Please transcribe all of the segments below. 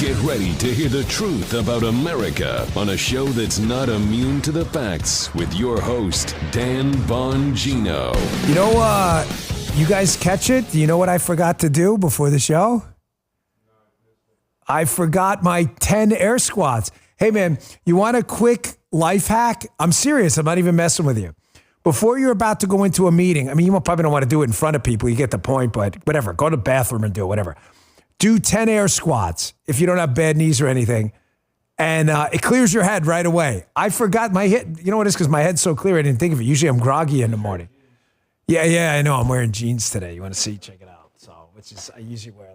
Get ready to hear the truth about America on a show that's not immune to the facts with your host, Dan Bongino. You know, you guys catch it? Do you know what I forgot to do before the show? I forgot my 10 air squats. Hey, man, you want a quick life hack? I'm serious. I'm not even messing with you. Before you're about to go into a meeting, I mean, you probably don't want to do it in front of people. You get the point, but whatever. Go to the bathroom and do it, whatever. Do 10 air squats if you don't have bad knees or anything. And it clears your head right away. I forgot my head. You know what it is? Because my head's so clear, I didn't think of it. Usually I'm groggy in the morning. Yeah, I know. I'm wearing jeans today. You want to see? Check it out. So, which is, I usually wear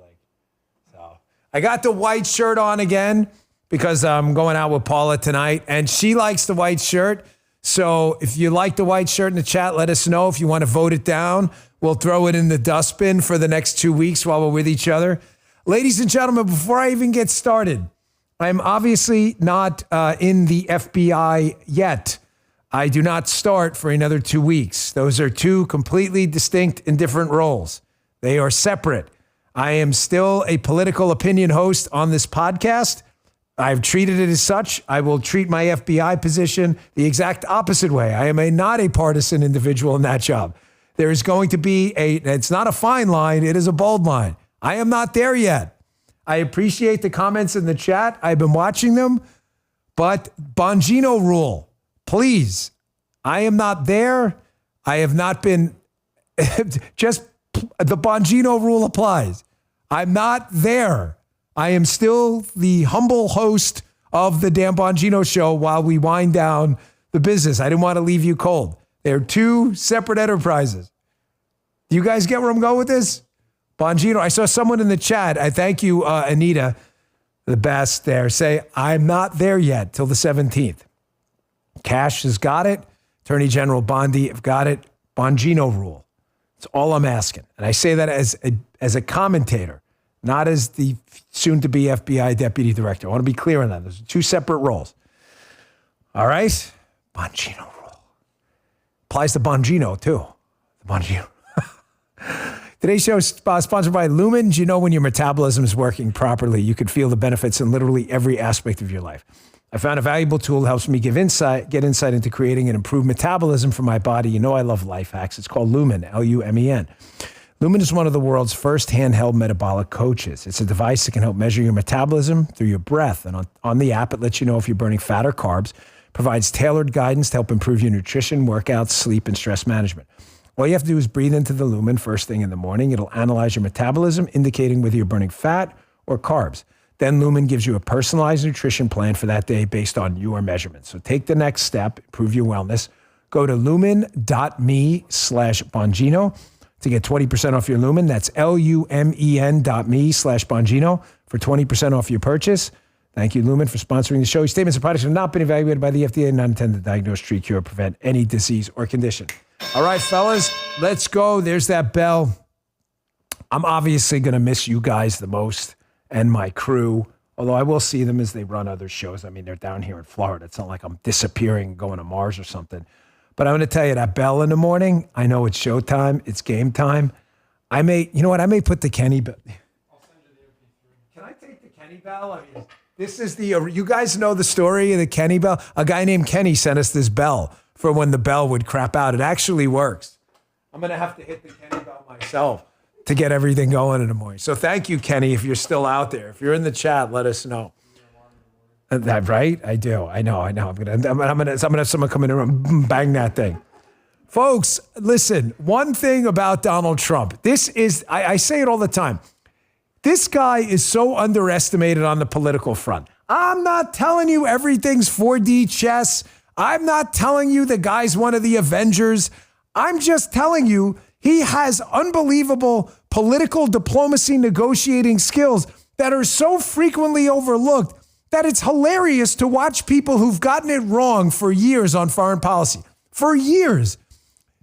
so. I got the white shirt on again because I'm going out with Paula tonight. And she likes the white shirt. So if you like the white shirt in the chat, let us know. If you want to vote it down, we'll throw it in the dustbin for the next 2 weeks while we're with each other. Ladies and gentlemen, before I even get started, I'm obviously not in the FBI yet. I do not start for another 2 weeks. Those are two completely distinct and different roles. They are separate. I am still a political opinion host on this podcast. I've treated it as such. I will treat my FBI position the exact opposite way. I am not a partisan individual in that job. There is going to be it's not a fine line, it is a bold line. I am not there yet. I appreciate the comments in the chat. I've been watching them, but Bongino rule, please. I am not there. I have not been, just the Bongino rule applies. I'm not there. I am still the humble host of the Dan Bongino show while we wind down the business. I didn't want to leave you cold. They're two separate enterprises. Do you guys get where I'm going with this? Bongino, I saw someone in the chat. I thank you, Anita, the best there, say, I'm not there yet till the 17th. Cash has got it. Attorney General Bondi have got it. Bongino rule. That's all I'm asking. And I say that as a commentator, not as the soon-to-be FBI deputy director. I want to be clear on that. Those are two separate roles. All right? Bongino rule. Applies to Bongino, too. The Bongino. Today's show is sponsored by Lumen. Do you know when your metabolism is working properly, you can feel the benefits in literally every aspect of your life? I found a valuable tool that helps me get insight into creating an improved metabolism for my body. You know I love life hacks. It's called Lumen, Lumen. Lumen is one of the world's first handheld metabolic coaches. It's a device that can help measure your metabolism through your breath. And on the app, it lets you know if you're burning fat or carbs, provides tailored guidance to help improve your nutrition, workouts, sleep, and stress management. All you have to do is breathe into the Lumen first thing in the morning. It'll analyze your metabolism, indicating whether you're burning fat or carbs. Then Lumen gives you a personalized nutrition plan for that day based on your measurements. So take the next step, improve your wellness. Go to lumen.me/Bongino to get 20% off your Lumen. That's lumen.me/Bongino for 20% off your purchase. Thank you, Lumen, for sponsoring the show. These statements and products have not been evaluated by the FDA and not intended to diagnose, treat, cure, or prevent any disease or condition. All right, fellas, let's go. There's that bell. I'm obviously going to miss you guys the most and my crew, although I will see them as they run other shows. I mean, they're down here in Florida. It's not like I'm disappearing, going to Mars or something. But I'm going to tell you, that bell in the morning, I know it's showtime. It's game time. I may put the Kenny bell. I'll send you the MP3. Can I take the Kenny bell? I mean, this is you guys know the story of the Kenny bell? A guy named Kenny sent us this bell for when the bell would crap out. It actually works. I'm going to have to hit the Kenny bell myself to get everything going in the morning. So thank you, Kenny, if you're still out there. If you're in the chat, let us know. That right? I do. I know. I'm gonna have someone come in and bang that thing. Folks, listen, one thing about Donald Trump. This is, I say it all the time. This guy is so underestimated on the political front. I'm not telling you everything's 4D chess. I'm not telling you the guy's one of the Avengers. I'm just telling you he has unbelievable political diplomacy negotiating skills that are so frequently overlooked that it's hilarious to watch people who've gotten it wrong for years on foreign policy. For years.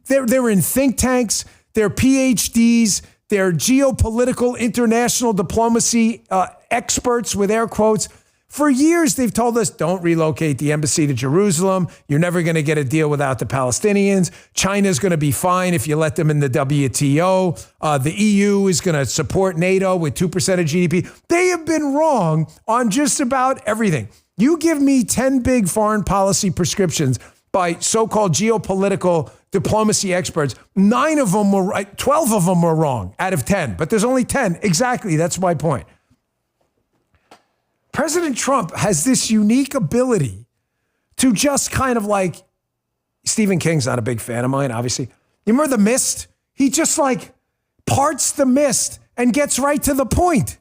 They're in think tanks, they're PhDs, they're geopolitical international diplomacy experts with air quotes. For years, they've told us, don't relocate the embassy to Jerusalem. You're never going to get a deal without the Palestinians. China's going to be fine if you let them in the WTO. The EU is going to support NATO with 2% of GDP. They have been wrong on just about everything. You give me 10 big foreign policy prescriptions by so-called geopolitical diplomacy experts. 9 of them were right. 12 of them were wrong out of 10, but there's only 10. Exactly. That's my point. President Trump has this unique ability to just kind of like, Stephen King's not a big fan of mine, obviously. You remember The Mist? He just like parts the mist and gets right to the point.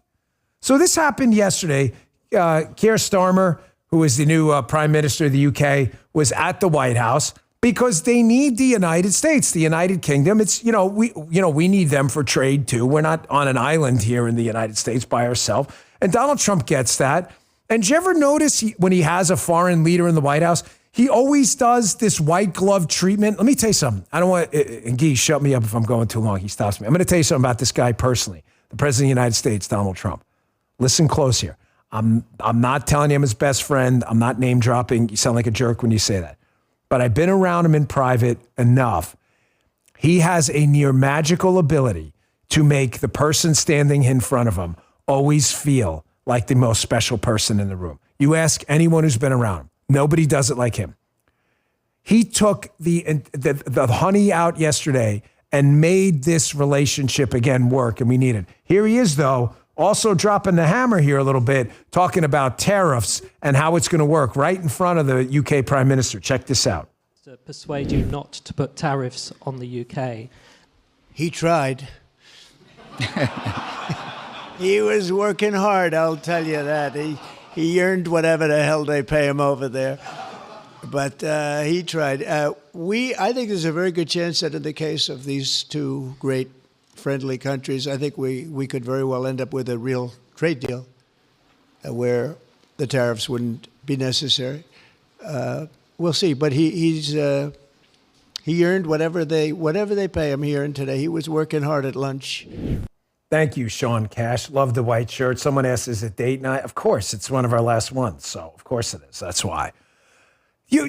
So this happened yesterday. Keir Starmer, who is the new prime minister of the UK, was at the White House because they need the United States, the United Kingdom. It's, we need them for trade too. We're not on an island here in the United States by ourselves. And Donald Trump gets that. And do you ever notice when he has a foreign leader in the White House, he always does this white glove treatment? Let me tell you something. I don't want, and Guy, shut me up if I'm going too long. He stops me. I'm going to tell you something about this guy personally, the president of the United States, Donald Trump. Listen close here. I'm not telling him his best friend. I'm not name dropping. You sound like a jerk when you say that. But I've been around him in private enough. He has a near magical ability to make the person standing in front of him always feel like the most special person in the room. You ask anyone who's been around him. Nobody does it like him. He took the honey out yesterday and made this relationship again work, and we need it. Here he is, though, also dropping the hammer here a little bit, talking about tariffs and how it's going to work right in front of the UK Prime Minister. Check this out. To persuade you not to put tariffs on the UK. He tried. He was working hard, I'll tell you that. He earned whatever the hell they pay him over there. But he tried. I think there's a very good chance that in the case of these two great friendly countries, I think we could very well end up with a real trade deal where the tariffs wouldn't be necessary. We'll see. But he earned whatever they pay him here and today. He was working hard at lunch. Thank you, Sean Cash. Love the white shirt. Someone asked, is it date night? Of course, it's one of our last ones. So, of course it is. That's why. Do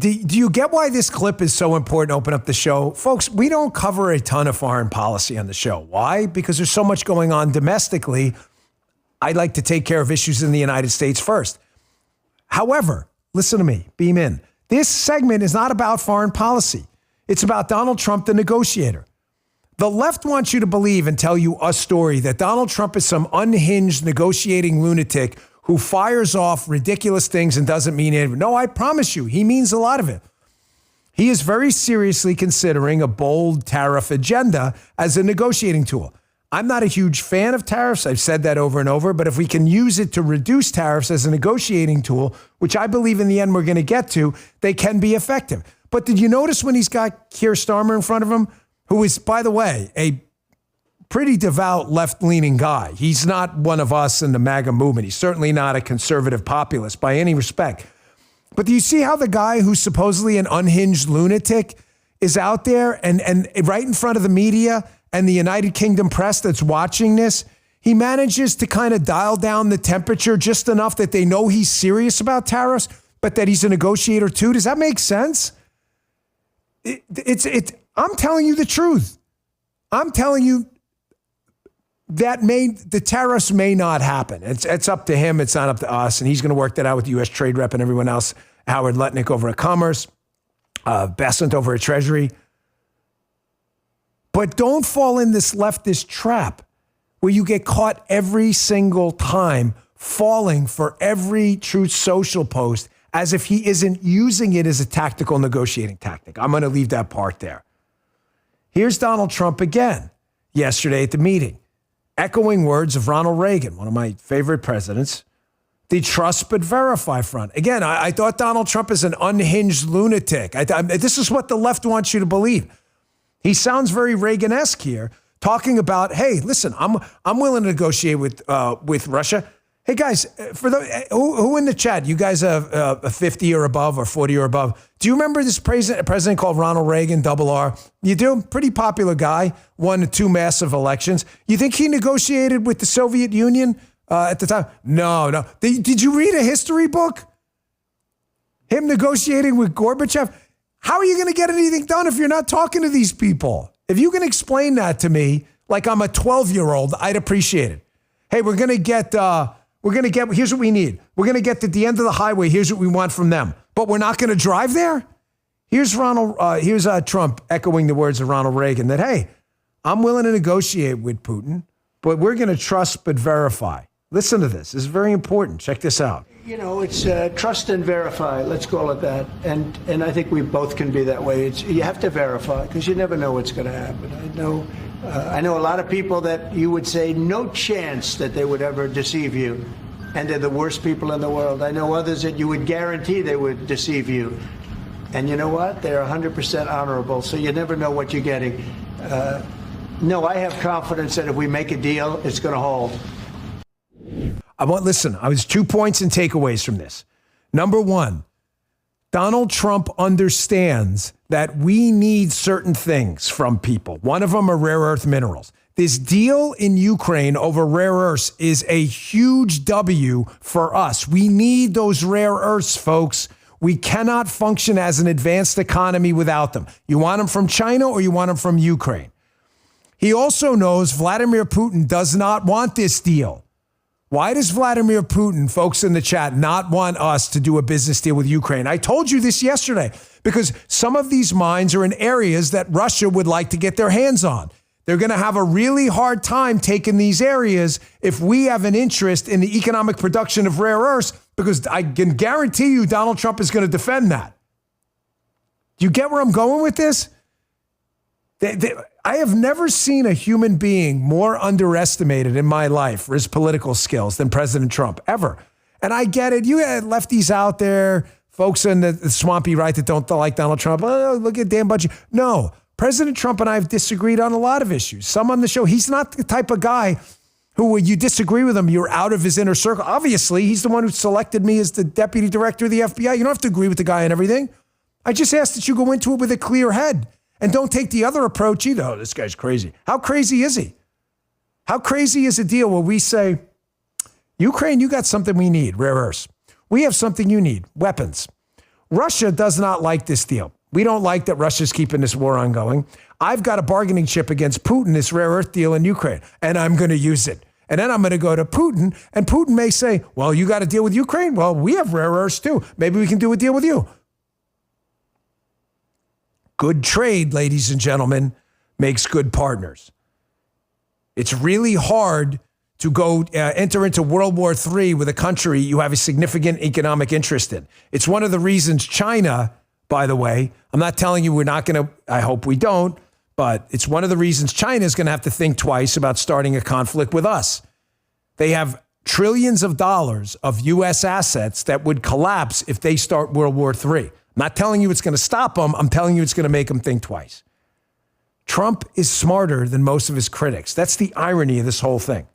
you get why this clip is so important to open up the show? Folks, we don't cover a ton of foreign policy on the show. Why? Because there's so much going on domestically. I'd like to take care of issues in the United States first. However, listen to me, beam in. This segment is not about foreign policy. It's about Donald Trump, the negotiator. The left wants you to believe and tell you a story that Donald Trump is some unhinged negotiating lunatic who fires off ridiculous things and doesn't mean it. No, I promise you, he means a lot of it. He is very seriously considering a bold tariff agenda as a negotiating tool. I'm not a huge fan of tariffs. I've said that over and over, but if we can use it to reduce tariffs as a negotiating tool, which I believe in the end we're going to get to, they can be effective. But did you notice when he's got Keir Starmer in front of him, who is, by the way, a pretty devout left-leaning guy. He's not one of us in the MAGA movement. He's certainly not a conservative populist by any respect. But do you see how the guy who's supposedly an unhinged lunatic is out there and right in front of the media and the United Kingdom press that's watching this? He manages to kind of dial down the temperature just enough that they know he's serious about tariffs, but that he's a negotiator too. Does that make sense? I'm telling you the truth. I'm telling you that the tariffs may not happen. It's up to him. It's not up to us. And he's going to work that out with the U.S. Trade Rep and everyone else. Howard Lutnick over at Commerce, Bessent over at Treasury. But don't fall in this leftist trap where you get caught every single time falling for every Truth Social post as if he isn't using it as a tactical negotiating tactic. I'm going to leave that part there. Here's Donald Trump again yesterday at the meeting, echoing words of Ronald Reagan, one of my favorite presidents, the trust but verify front. Again, I thought Donald Trump is an unhinged lunatic. This is what the left wants you to believe. He sounds very Reagan-esque here, talking about, hey, listen, I'm willing to negotiate with Russia. Hey, guys, for who in the chat, you guys are 50 or above or 40 or above. Do you remember this president called Ronald Reagan, double R? You do? Pretty popular guy, won 2 massive elections. You think he negotiated with the Soviet Union at the time? No. Did you read a history book? Him negotiating with Gorbachev? How are you going to get anything done if you're not talking to these people? If you can explain that to me like I'm a 12-year-old, I'd appreciate it. Hey, we're going to get, here's what we need. We're going to get to the end of the highway. Here's what we want from them. But we're not going to drive there? Here's Trump echoing the words of Ronald Reagan that, hey, I'm willing to negotiate with Putin, but we're going to trust but verify. Listen to this. This is very important. Check this out. You know, it's trust and verify. Let's call it that. And I think we both can be that way. You have to verify because you never know what's going to happen. I know a lot of people that you would say no chance that they would ever deceive you, and they're the worst people in the world. I know others that you would guarantee they would deceive you. And you know what? They're 100% honorable, so you never know what you're getting. No, I have confidence that if we make a deal, it's going to hold. Listen, I was 2 points and takeaways from this. Number one, Donald Trump understands that we need certain things from people. One of them are rare earth minerals. This deal in Ukraine over rare earths is a huge W for us. We need those rare earths, folks. We cannot function as an advanced economy without them. You want them from China or you want them from Ukraine? He also knows Vladimir Putin does not want this deal. Why does Vladimir Putin, folks in the chat, not want us to do a business deal with Ukraine? I told you this yesterday because some of these mines are in areas that Russia would like to get their hands on. They're going to have a really hard time taking these areas if we have an interest in the economic production of rare earths, because I can guarantee you Donald Trump is going to defend that. Do you get where I'm going with this? I have never seen a human being more underestimated in my life for his political skills than President Trump, ever. And I get it. You had lefties out there, folks in the swampy right that don't like Donald Trump. Oh, look at Dan Bongino. No, President Trump and I have disagreed on a lot of issues. Some on the show, he's not the type of guy who, when you disagree with him, you're out of his inner circle. Obviously, he's the one who selected me as the deputy director of the FBI. You don't have to agree with the guy on everything. I just ask that you go into it with a clear head. And don't take the other approach either. Oh, this guy's crazy. How crazy is he? How crazy is a deal where we say, Ukraine, you got something we need, rare earths. We have something you need, weapons. Russia does not like this deal. We don't like that Russia's keeping this war ongoing. I've got a bargaining chip against Putin, this rare earth deal in Ukraine, and I'm going to use it. And then I'm going to go to Putin, and Putin may say, well, you got a deal with Ukraine? Well, we have rare earths too. Maybe we can do a deal with you. Good trade, ladies and gentlemen, makes good partners. It's really hard to go enter into World War III with a country you have a significant economic interest in. It's one of the reasons China, by the way, I'm not telling you we're not going to, I hope we don't, but it's one of the reasons China is going to have to think twice about starting a conflict with us. They have trillions of dollars of U.S. assets that would collapse if they start World War III. I'm not telling you it's going to stop them. I'm telling you it's going to make them think twice. Trump is smarter than most of his critics. That's the irony of this whole thing.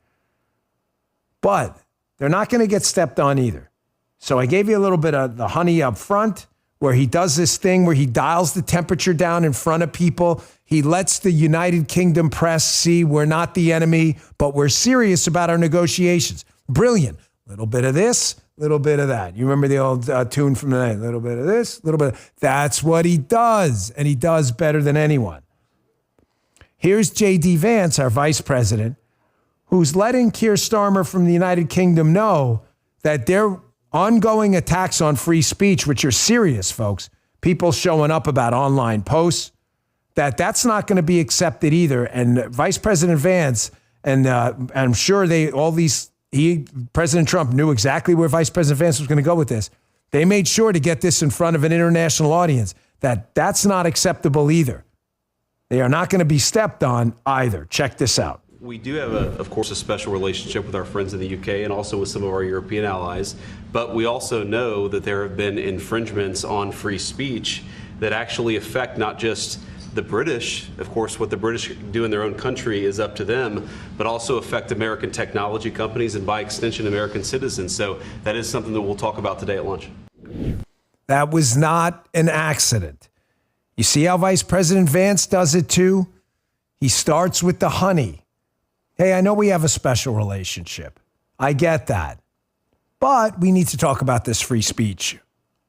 But they're not going to get stepped on either. So I gave you a little bit of the honey up front, where he does this thing where he dials the temperature down in front of people. He lets the United Kingdom press see we're not the enemy, but we're serious about our negotiations. Brilliant. Little bit of this, little bit of that. You remember the old tune from the night? Little bit of this, little bit of... That's what he does, and he does better than anyone. Here's J.D. Vance, our vice president, who's letting Keir Starmer from the United Kingdom know that their ongoing attacks on free speech, which are serious, folks, people showing up about online posts, that's not going to be accepted either. And Vice President Vance, and I'm sure President Trump knew exactly where Vice President Vance was going to go with this. They made sure to get this in front of an international audience, that's not acceptable either. They are not going to be stepped on either. Check this out. We do have, of course, a special relationship with our friends in the UK and also with some of our European allies. But we also know that there have been infringements on free speech that actually affect not just the British. Of course, what the British do in their own country is up to them, but also affect American technology companies and, by extension, American citizens. So that is something that we'll talk about today at lunch. That was not an accident. You see how Vice President Vance does it too? He starts with the honey. Hey, I know we have a special relationship. I get that. But we need to talk about this free speech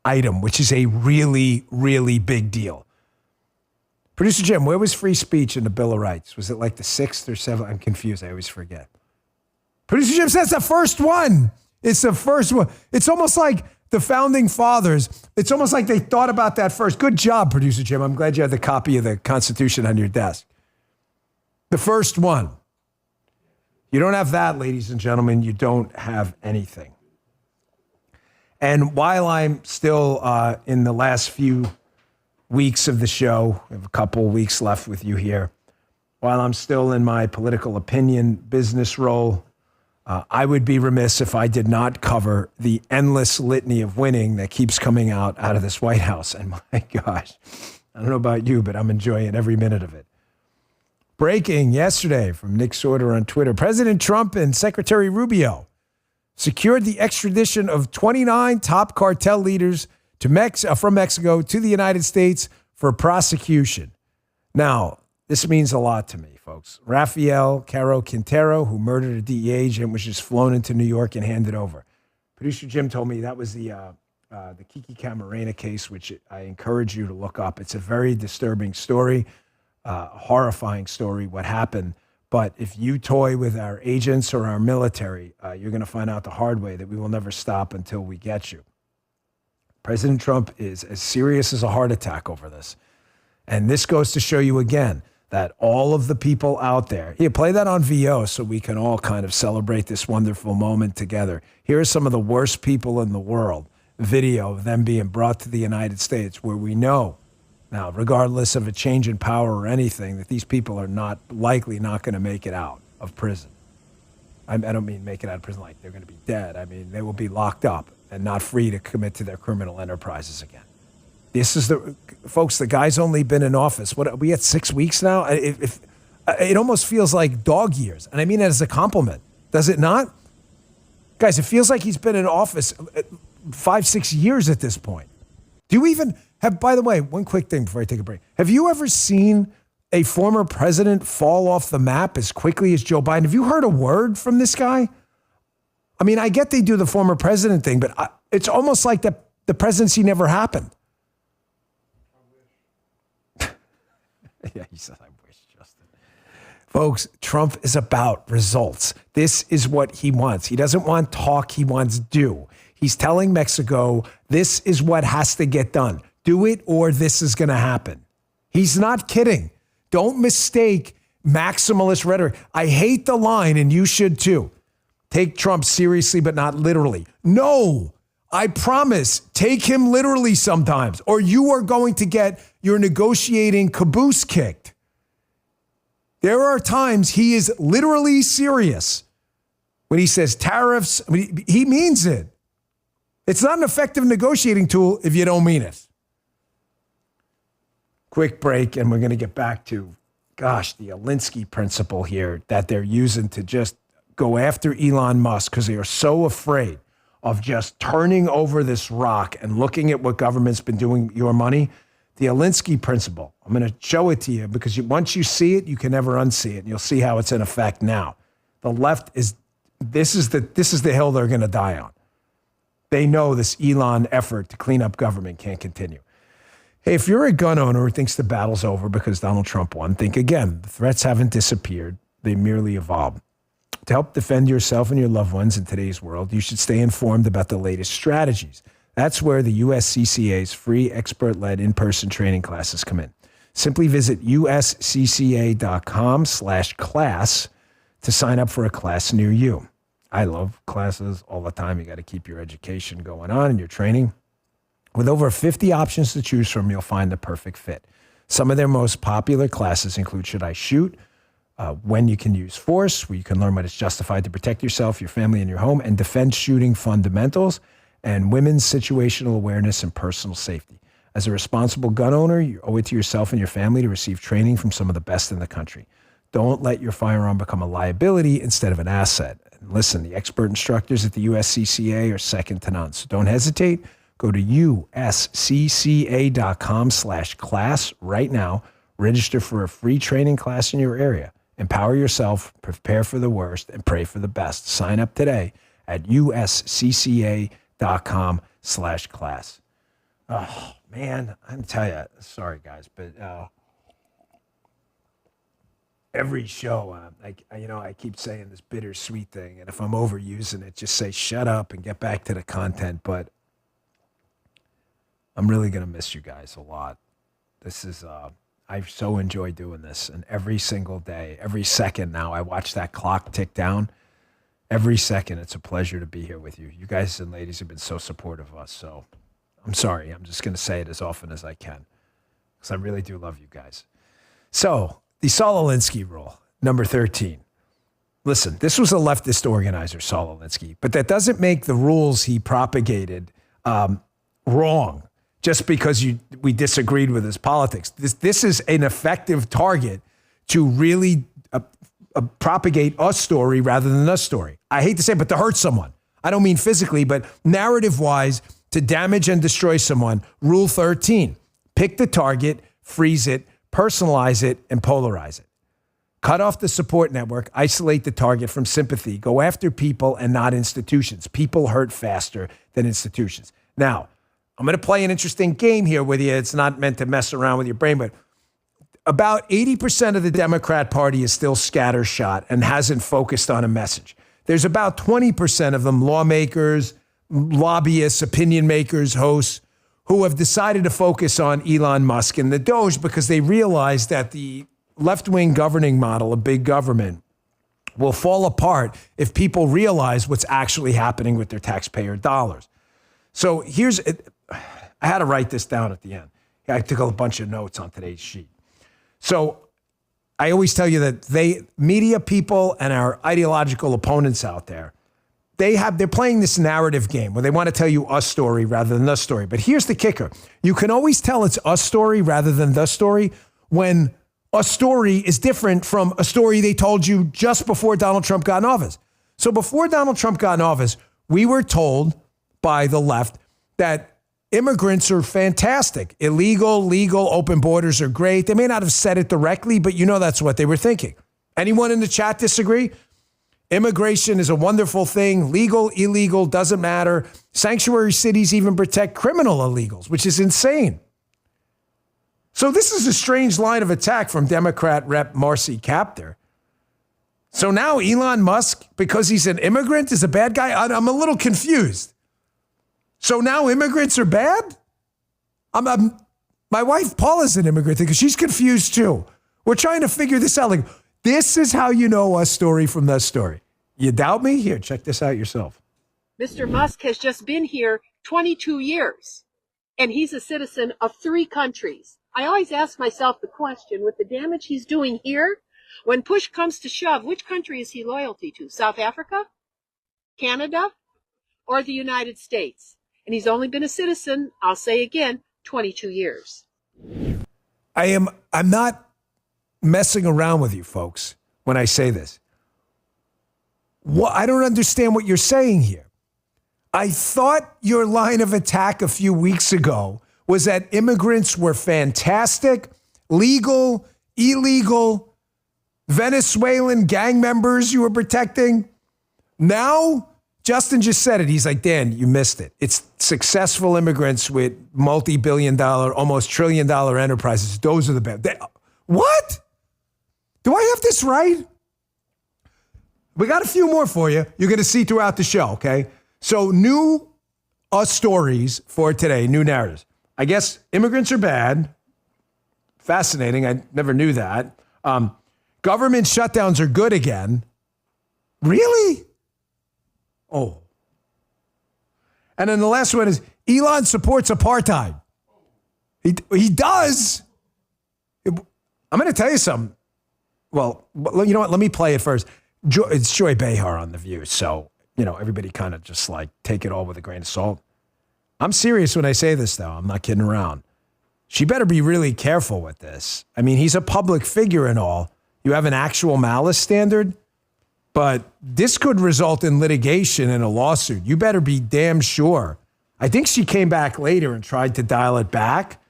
item, which is a really, really big deal. Producer Jim, where was free speech in the Bill of Rights? Was it like the 6th or 7th? I'm confused. I always forget. Producer Jim says the first one. It's the first one. It's almost like the founding fathers. It's almost like they thought about that first. Good job, Producer Jim. I'm glad you had the copy of the Constitution on your desk. The first one. You don't have that, ladies and gentlemen. You don't have anything. And while I'm still in the last few weeks of the show, we have a couple weeks left with you here, while I'm still in my political opinion business role, I would be remiss if I did not cover the endless litany of winning that keeps coming out of this White House. And my gosh, I don't know about you, but I'm enjoying every minute of it. Breaking yesterday from Nick Sorter on Twitter, President Trump and Secretary Rubio secured the extradition of 29 top cartel leaders from Mexico to the United States for prosecution. Now, this means a lot to me, folks. Rafael Caro Quintero, who murdered a DEA agent, was just flown into New York and handed over. Producer Jim told me that was the Kiki Camarena case, which I encourage you to look up. It's a very disturbing story, a horrifying story, what happened. But if you toy with our agents or our military, you're going to find out the hard way that we will never stop until we get you. President Trump is as serious as a heart attack over this. And this goes to show you again that all of the people out there, here, play that on VO so we can all kind of celebrate this wonderful moment together. Here are some of the worst people in the world, video of them being brought to the United States, where we know now, regardless of a change in power or anything, that these people are not going to make it out of prison. I don't mean make it out of prison like they're going to be dead. I mean, they will be locked up and not free to commit to their criminal enterprises again. This is folks, the guy's only been in office. What are we at 6 weeks now? It almost feels like dog years. And I mean that as a compliment. Does it not? Guys, it feels like he's been in office 5-6 years at this point. Do you even have, by the way, one quick thing before I take a break. Have you ever seen a former president fall off the map as quickly as Joe Biden? Have you heard a word from this guy? I mean, I get they do the former president thing, but it's almost like the presidency never happened. Yeah, he said, I wish, Justin. Folks, Trump is about results. This is what he wants. He doesn't want talk. He wants do. He's telling Mexico, this is what has to get done. Do it or this is going to happen. He's not kidding. Don't mistake maximalist rhetoric. I hate the line, and you should too. Take Trump seriously, but not literally. No, I promise, take him literally sometimes, or you are going to get your negotiating caboose kicked. There are times he is literally serious. When he says tariffs, he means it. It's not an effective negotiating tool if you don't mean it. Quick break, and we're going to get back to, the Alinsky principle here that they're using to just go after Elon Musk because they are so afraid of just turning over this rock and looking at what government's been doing with your money. The Alinsky principle. I'm going to show it to you because once you see it, you can never unsee it. And you'll see how it's in effect now. The left this is the hill they're going to die on. They know this Elon effort to clean up government can't continue. Hey, if you're a gun owner who thinks the battle's over because Donald Trump won, think again. The threats haven't disappeared. They merely evolved. To help defend yourself and your loved ones in today's world, you should stay informed about the latest strategies. That's where the USCCA's free expert-led in-person training classes come in. Simply visit uscca.com/class to sign up for a class near you. I love classes all the time. You got to keep your education going on and your training. With over 50 options to choose from, you'll find the perfect fit. Some of their most popular classes include Should I Shoot? When you can use force, where you can learn what is justified to protect yourself, your family, and your home, and defense shooting fundamentals, and women's situational awareness and personal safety. As a responsible gun owner, you owe it to yourself and your family to receive training from some of the best in the country. Don't let your firearm become a liability instead of an asset. And listen, the expert instructors at the USCCA are second to none. So don't hesitate. Go to uscca.com/class right now. Register for a free training class in your area. Empower yourself, prepare for the worst, and pray for the best. Sign up today at uscca.com/class. Oh, man, I'm telling you, sorry, guys, but every show, I keep saying this bittersweet thing, and if I'm overusing it, just say shut up and get back to the content, but I'm really going to miss you guys a lot. This is, I so enjoy doing this, and every single day, every second now, I watch that clock tick down. Every second, it's a pleasure to be here with you. You guys and ladies have been so supportive of us, so I'm sorry. I'm just going to say it as often as I can because I really do love you guys. So, the Saul Alinsky rule, number 13. Listen, this was a leftist organizer, Saul Alinsky, but that doesn't make the rules he propagated wrong just because we disagreed with his politics. This is an effective target to really propagate a story rather than a story. I hate to say it, but to hurt someone. I don't mean physically, but narrative-wise, to damage and destroy someone. Rule 13, pick the target, freeze it, personalize it, and polarize it. Cut off the support network, isolate the target from sympathy, go after people and not institutions. People hurt faster than institutions. Now, I'm going to play an interesting game here with you. It's not meant to mess around with your brain, but about 80% of the Democrat Party is still scattershot and hasn't focused on a message. There's about 20% of them, lawmakers, lobbyists, opinion makers, hosts, who have decided to focus on Elon Musk and the Doge because they realize that the left-wing governing model of big government will fall apart if people realize what's actually happening with their taxpayer dollars. So I had to write this down at the end. I took a bunch of notes on today's sheet. So I always tell you that media people and our ideological opponents out there, they're playing this narrative game where they want to tell you a story rather than the story. But here's the kicker. You can always tell it's a story rather than the story when a story is different from a story they told you just before Donald Trump got in office. So before Donald Trump got in office, we were told by the left that immigrants are fantastic. Illegal, legal, open borders are great. They may not have said it directly, but that's what they were thinking. Anyone in the chat disagree? Immigration is a wonderful thing. Legal, illegal, doesn't matter. Sanctuary cities even protect criminal illegals, which is insane. So this is a strange line of attack from Democrat Rep. Marcy Kaptur. So now Elon Musk, because he's an immigrant, is a bad guy? I'm a little confused. So now immigrants are bad? My wife Paula's an immigrant because she's confused too. We're trying to figure this out. Like, this is how you know a story from the story. You doubt me? Here, check this out yourself. Mr. Musk has just been here 22 years, and he's a citizen of 3 countries. I always ask myself the question, with the damage he's doing here, when push comes to shove, which country is he loyalty to? South Africa? Canada? Or the United States? And he's only been a citizen, I'll say again, 22 years. I'm not messing around with you folks when I say this. I don't understand what you're saying here. I thought your line of attack a few weeks ago was that immigrants were fantastic, legal, illegal, Venezuelan gang members you were protecting. Now, Justin just said it. He's like, Dan, you missed it. It's successful immigrants with multi-billion-dollar, almost trillion-dollar enterprises. Those are the best. What? Do I have this right? We got a few more for you. You're going to see throughout the show, okay? So new stories for today, new narratives. I guess immigrants are bad. Fascinating. I never knew that. Government shutdowns are good again. Really? Oh. And then the last one is Elon supports apartheid. He does. I'm going to tell you something. Well, you know what? Let me play it first. It's Joy Behar on The View. So, everybody kind of just like take it all with a grain of salt. I'm serious when I say this, though. I'm not kidding around. She better be really careful with this. I mean, he's a public figure and all. You have an actual malice standard. But this could result in litigation and a lawsuit. You better be damn sure. I think she came back later and tried to dial it back.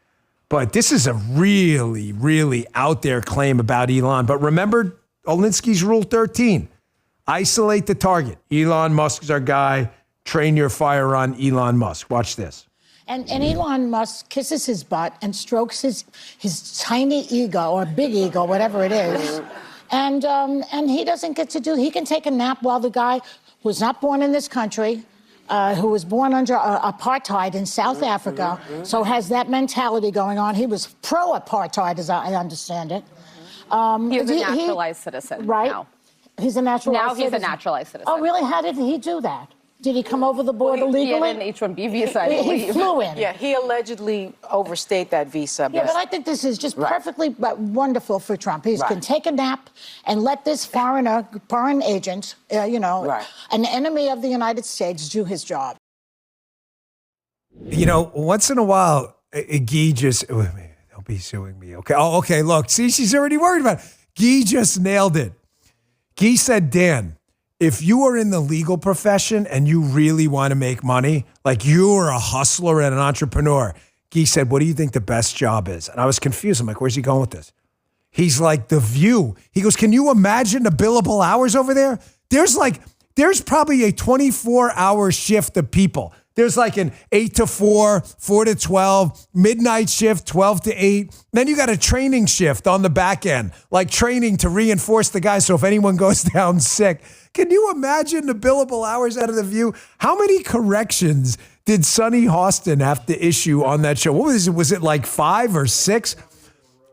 But this is a really, really out there claim about Elon. But remember Alinsky's Rule 13. Isolate the target. Elon Musk is our guy. Train your fire on Elon Musk. Watch this. And Elon Musk kisses his butt and strokes his tiny ego or big ego, whatever it is. And he doesn't get to he can take a nap while the guy who was not born in this country, who was born under apartheid in South Africa, so has that mentality going on. He was pro-apartheid, as I understand it. He's a naturalized citizen. Right? Now. He's a naturalized citizen. Now he's a naturalized citizen. Oh, really? How did he do that? Did he come over the border legally? He had an H-1B visa, I believe. He flew in. Yeah, he allegedly overstayed that visa. Yeah, but I think this is just perfectly wonderful for Trump. He can take a nap and let this foreign agent, an enemy of the United States, do his job. Once in a while, Guy just, don't be suing me, okay? Oh, okay, look, see, she's already worried about it. Guy just nailed it. Guy said, Dan, if you are in the legal profession and you really want to make money, like you are a hustler and an entrepreneur, Guy said, what do you think the best job is? And I was confused. I'm like, where's he going with this? He's like, The View. He goes, can you imagine the billable hours over there? There's probably a 24-hour shift of people. There's like an 8 to 4, 4 to 12, midnight shift, 12 to 8. Then you got a training shift on the back end, like training to reinforce the guys. So if anyone goes down sick, can you imagine the billable hours out of The View? How many corrections did Sonny Hostin have to issue on that show? What was it? Was it like 5 or 6?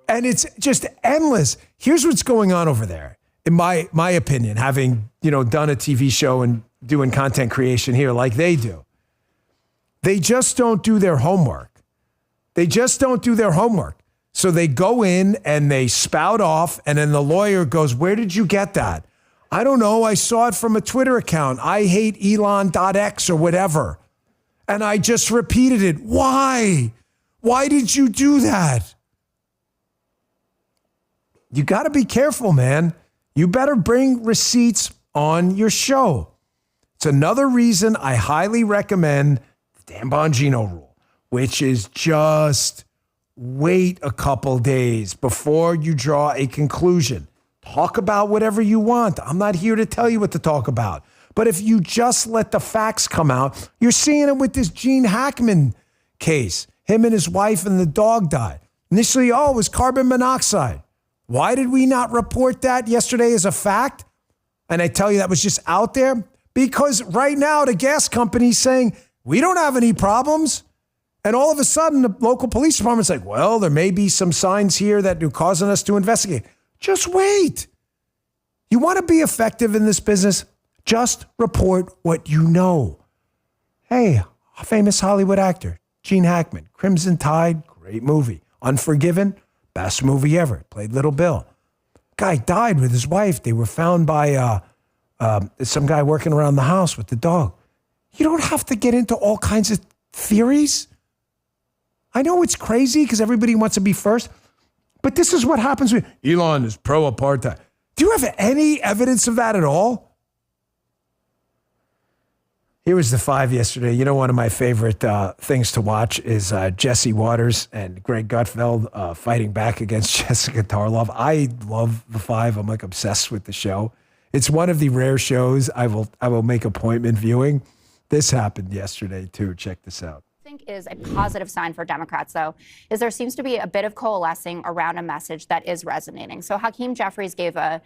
And it's just endless. Here's what's going on over there, in my opinion, having done a TV show and doing content creation here like they do. They just don't do their homework. So they go in and they spout off, and then the lawyer goes, where did you get that? I don't know. I saw it from a Twitter account. I hate Elon.x or whatever. And I just repeated it. Why? Why did you do that? You got to be careful, man. You better bring receipts on your show. It's another reason I highly recommend Dan Bongino rule, which is just wait a couple days before you draw a conclusion. Talk about whatever you want. I'm not here to tell you what to talk about. But if you just let the facts come out, you're seeing it with this Gene Hackman case. Him and his wife and the dog died. Initially, it was carbon monoxide. Why did we not report that yesterday as a fact? And I tell you that was just out there because right now the gas company's saying, we don't have any problems. And all of a sudden, the local police department's like, well, there may be some signs here that are causing us to investigate. Just wait. You want to be effective in this business? Just report what you know. Hey, a famous Hollywood actor, Gene Hackman, Crimson Tide, great movie. Unforgiven, best movie ever. Played Little Bill. Guy died with his wife. They were found by some guy working around the house with the dog. You don't have to get into all kinds of theories. I know it's crazy because everybody wants to be first, but this is what happens when Elon is pro-apartheid. Do you have any evidence of that at all? Here was the 5 yesterday. One of my favorite things to watch is Jesse Waters and Greg Gutfeld fighting back against Jessica Tarlov. I love the 5. I'm like obsessed with the show. It's one of the rare shows I will make appointment viewing. This happened yesterday, too. Check this out. I think is a positive sign for Democrats, though, is there seems to be a bit of coalescing around a message that is resonating. So Hakeem Jeffries gave a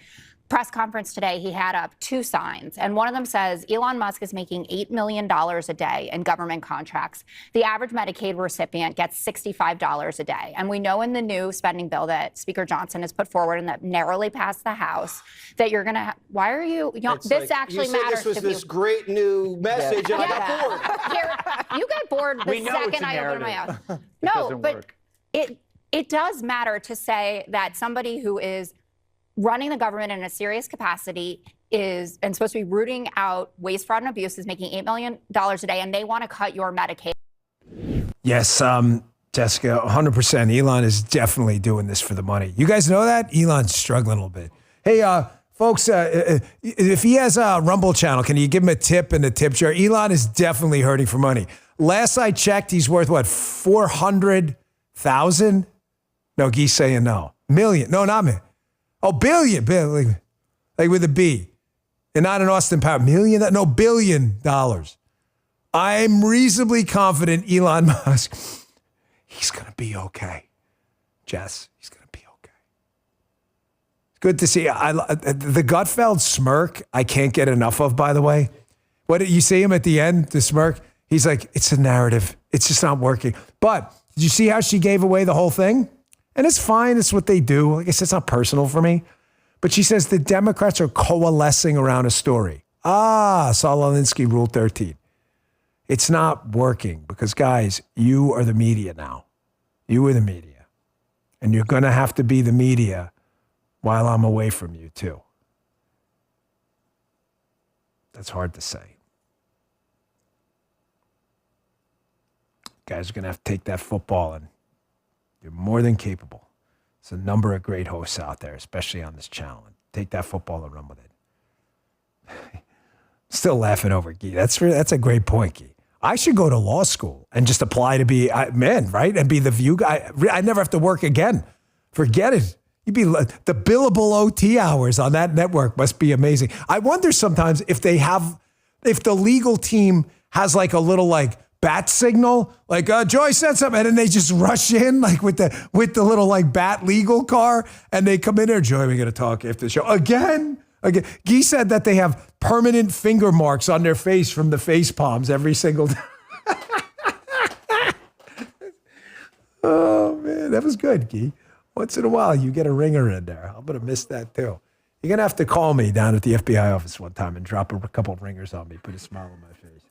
press conference today. He had up 2 signs, and one of them says Elon Musk is making $8 million a day in government contracts. The average Medicaid recipient gets $65 a day. And we know in the new spending bill that Speaker Johnson has put forward and that narrowly passed the House that you're going to why are you this actually matters to you. This was this great new message, and I got bored. Here, you got bored the second I opened my mouth. No, but it does matter to say that somebody who is running the government in a serious capacity is and supposed to be rooting out waste, fraud, and abuse is making $8 million a day, and they want to cut your Medicaid. Yes, Jessica, 100%. Elon is definitely doing this for the money. You guys know that? Elon's struggling a little bit. Hey, folks, if he has a Rumble channel, can you give him a tip in the tip jar? Elon is definitely hurting for money. Last I checked, he's worth, what, 400,000? No, he's saying no. Million. No, not million. Oh, billion, like with a B. And not an Austin Powers. $1 billion. I'm reasonably confident Elon Musk, he's going to be okay. Jess, he's going to be okay. It's good to see. The Gutfeld smirk, I can't get enough of, by the way. What did you see him at the end, the smirk? He's like, it's a narrative. It's just not working. But did you see how she gave away the whole thing? And it's fine. It's what they do. Like I said, it's not personal for me. But she says the Democrats are coalescing around a story. Saul Alinsky, Rule 13. It's not working because, guys, you are the media now. You are the media. And you're going to have to be the media while I'm away from you, too. That's hard to say. Guys are going to have to take that football, and you're more than capable. There's a number of great hosts out there, especially on this channel. Take that football and run with it. Still laughing over Guy. That's a great point, Guy. I should go to law school and just apply to be right? And be the view guy. I never have to work again. Forget it. You'd be the billable OT hours on that network must be amazing. I wonder sometimes if the legal team has like a little like bat signal, like Joy said something, and then they just rush in like with the little like bat legal car, and they come in there. Joy, we're gonna talk after the show again. Guy said that they have permanent finger marks on their face from the face palms every single day. Oh man, that was good, Guy. Once in a while, you get a ringer in there. I'm gonna miss that too. You're gonna have to call me down at the FBI office one time and drop a couple of ringers on me, put a smile on my face.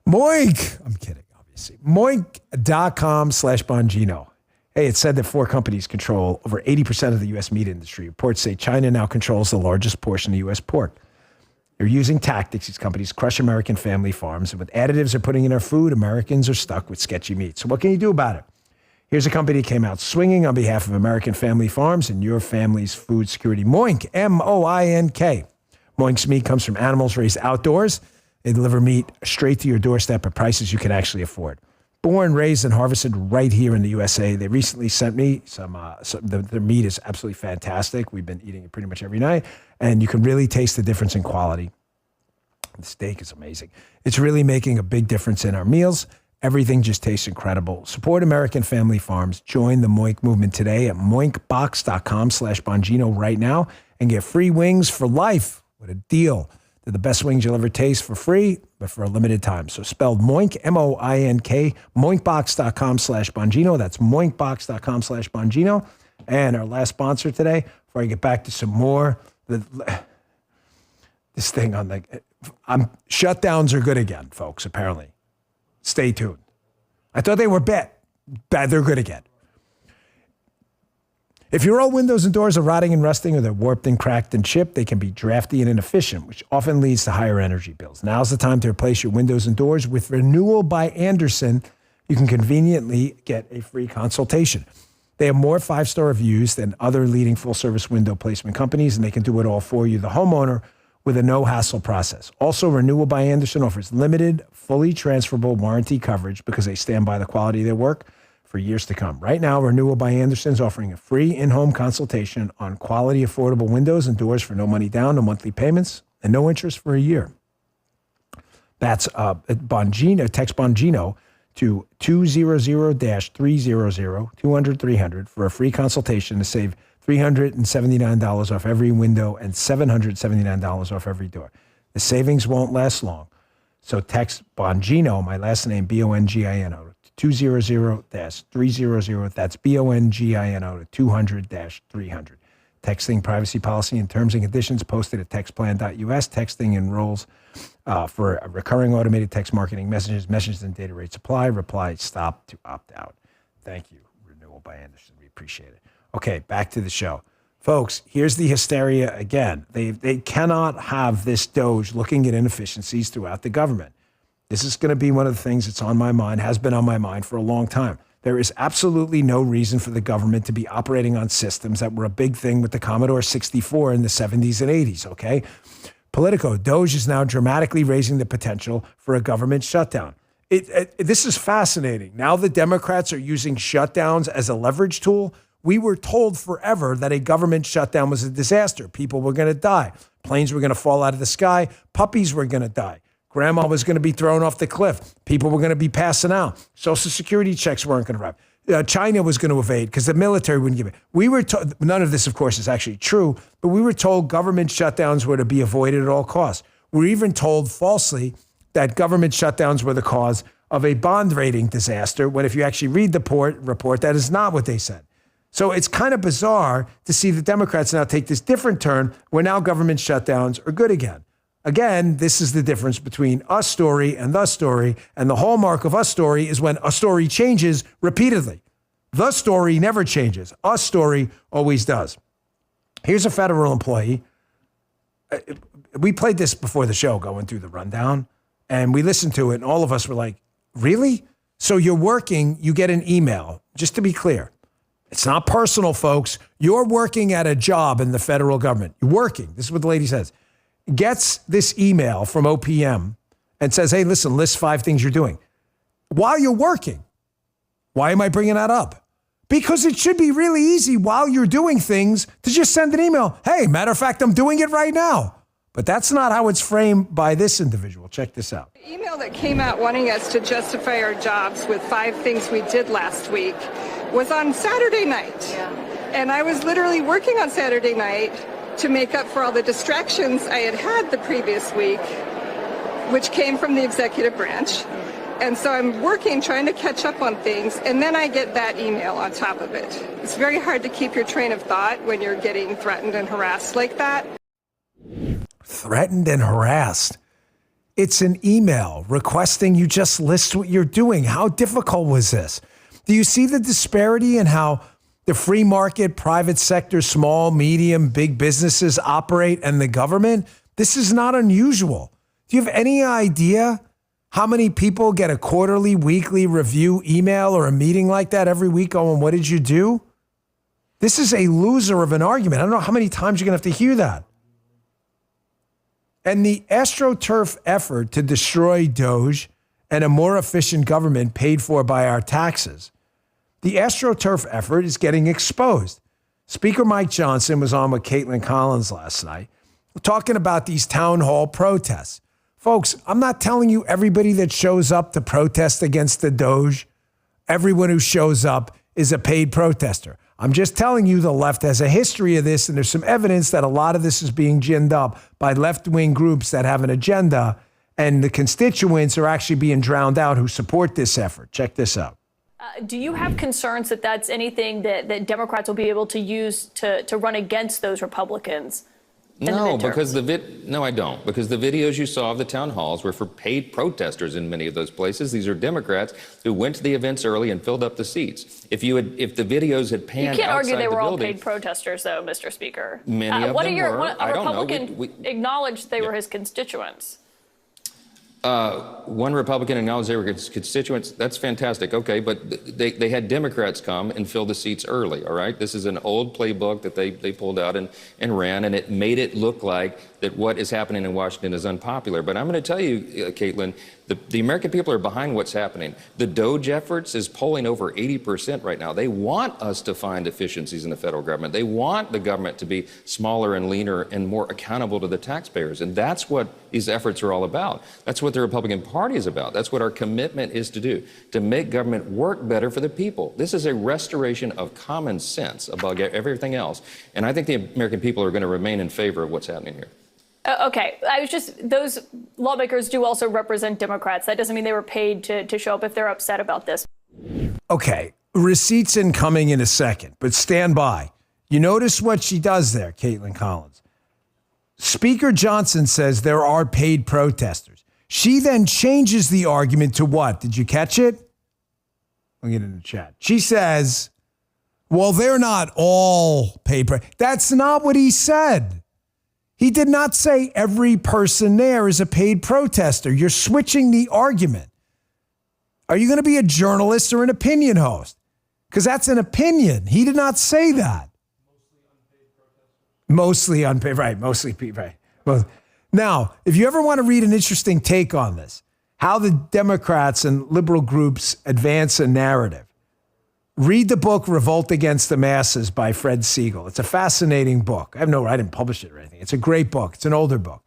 Moink. I'm kidding, obviously. Moink.com/Bongino. Hey, it said that 4 companies control over 80% of the U.S. meat industry. Reports say China now controls the largest portion of U.S. pork. They're using tactics, these companies crush American family farms. And with additives they're putting in our food, Americans are stuck with sketchy meat. So what can you do about it? Here's a company that came out swinging on behalf of American family farms and your family's food security. Moink, M-O-I-N-K. Moink's meat comes from animals raised outdoors. They deliver meat straight to your doorstep at prices you can actually afford. Born, raised, and harvested right here in the USA. They recently sent me their meat is absolutely fantastic. We've been eating it pretty much every night, and you can really taste the difference in quality. The steak is amazing. It's really making a big difference in our meals. Everything just tastes incredible. Support American family farms. Join the Moink movement today at moinkbox.com/Bongino right now and get free wings for life. What a deal. They're the best wings you'll ever taste for free, but for a limited time. So spelled Moink, M-O-I-N-K, moinkbox.com/Bongino. That's moinkbox.com/Bongino. And our last sponsor today, before I get back to some more, this thing on the, shutdowns are good again, folks, apparently. Stay tuned. I thought they were bad. They're good again. If your old windows and doors are rotting and rusting, or they're warped and cracked and chipped, they can be drafty and inefficient, which often leads to higher energy bills. Now's the time to replace your windows and doors. With Renewal by Andersen, you can conveniently get a free consultation. They have more 5-star reviews than other leading full-service window placement companies, and they can do it all for you, the homeowner, with a no-hassle process. Also, Renewal by Andersen offers limited, fully transferable warranty coverage because they stand by the quality of their work for years to come. Right now, Renewal by Andersen is offering a free in-home consultation on quality, affordable windows and doors for no money down, no monthly payments, and no interest for a year. That's Bongino. Text Bongino to 200-300-200-300 for a free consultation to save $379 off every window and $779 off every door. The savings won't last long. So text Bongino, my last name, Bongino, 200-300. That's Bongino to 200-300. Texting privacy policy and terms and conditions posted at textplan.us. Texting enrolls for recurring automated text marketing messages. Messages and data rates apply. Reply stop to opt out. Thank you, Renewal by Andersen. We appreciate it. Okay, back to the show. Folks, here's the hysteria again. They cannot have this Doge looking at inefficiencies throughout the government. This is going to be one of the things that's on my mind, has been on my mind for a long time. There is absolutely no reason for the government to be operating on systems that were a big thing with the Commodore 64 in the 70s and 80s, okay? Politico, Doge is now dramatically raising the potential for a government shutdown. This is fascinating. Now the Democrats are using shutdowns as a leverage tool. We were told forever that a government shutdown was a disaster. People were going to die. Planes were going to fall out of the sky. Puppies were going to die. Grandma was going to be thrown off the cliff. People were going to be passing out. Social security checks weren't going to arrive. China was going to evade because the military wouldn't give it. We were told, none of this, of course, is actually true, but we were told government shutdowns were to be avoided at all costs. We were even told falsely that government shutdowns were the cause of a bond rating disaster, when if you actually read the report, that is not what they said. So it's kind of bizarre to see the Democrats now take this different turn where now government shutdowns are good again. Again, this is the difference between us story and the story. And the hallmark of us story is when a story changes repeatedly. The story never changes. Us story always does. Here's a federal employee. We played this before the show, going through the rundown, and we listened to it, and all of us were like, really? So you're working, you get an email. Just to be clear, it's not personal, folks. You're working at a job in the federal government. You're working. This is what the lady says. Gets this email from OPM and says, hey, listen, list 5 things you're doing while you're working. Why am I bringing that up? Because it should be really easy while you're doing things to just send an email. Hey, matter of fact, I'm doing it right now. But that's not how it's framed by this individual. Check this out. The email that came out wanting us to justify our jobs with 5 things we did last week was on Saturday night. And I was literally working on Saturday night to make up for all the distractions I had had the previous week, which came from the executive branch. And so I'm working, trying to catch up on things, and then I get that email on top of it. It's very hard to keep your train of thought when you're getting threatened and harassed like that. Threatened and harassed. It's an email requesting you just list what you're doing. How difficult was this? Do you see the disparity in how the free market, private sector, small, medium, big businesses operate and the government? This is not unusual. Do you have any idea how many people get a quarterly, weekly review email or a meeting like that every week going, what did you do? This is a loser of an argument. I don't know how many times you're going to have to hear that. And the AstroTurf effort to destroy Doge and a more efficient government paid for by our taxes, the AstroTurf effort is getting exposed. Speaker Mike Johnson was on with Caitlin Collins last night talking about these town hall protests. Folks, I'm not telling you everybody that shows up to protest against the Doge, everyone who shows up is a paid protester. I'm just telling you the left has a history of this, and there's some evidence that a lot of this is being ginned up by left-wing groups that have an agenda, and the constituents are actually being drowned out who support this effort. Check this out. Do you have concerns that that's anything that Democrats will be able to use to run against those Republicans? No, because no, I don't. Because the videos you saw of the town halls were for paid protesters in many of those places. These are Democrats who went to the events early and filled up the seats. If the videos had panned outside the building, you can't argue they were all paid protesters, though, Mr. Speaker. Many of them were. A Republican acknowledged they were his constituents. One Republican acknowledged they were his constituents. That's fantastic. Okay, but they had Democrats come and fill the seats early, all right? This is an old playbook that they pulled out and ran, and it made it look like that what is happening in Washington is unpopular. But I'm going to tell you, Caitlin, the American people are behind what's happening. The Doge efforts is polling over 80% right now. They want us to find efficiencies in the federal government. They want the government to be smaller and leaner and more accountable to the taxpayers. And that's what these efforts are all about. That's what the Republican Party is about. That's what our commitment is to do, to make government work better for the people. This is a restoration of common sense above everything else. And I think the American people are going to remain in favor of what's happening here. Okay, those lawmakers do also represent Democrats. That doesn't mean they were paid to show up if they're upset about this. Okay, receipts incoming in a second, but stand by. You notice what she does there, Caitlin Collins. Speaker Johnson says there are paid protesters. She then changes the argument to what? Did you catch it? I'll get it in the chat. She says, well, they're not all paid. That's not what he said. He did not say every person there is a paid protester. You're switching the argument. Are you going to be a journalist or an opinion host? Because that's an opinion. He did not say that. Mostly unpaid, right. Mostly paid, right. Now, if you ever want to read an interesting take on this, how the Democrats and liberal groups advance a narrative, Read the book Revolt Against the Masses by Fred Siegel. It's a fascinating book. I didn't publish it or anything. It's a great book. It's an older book.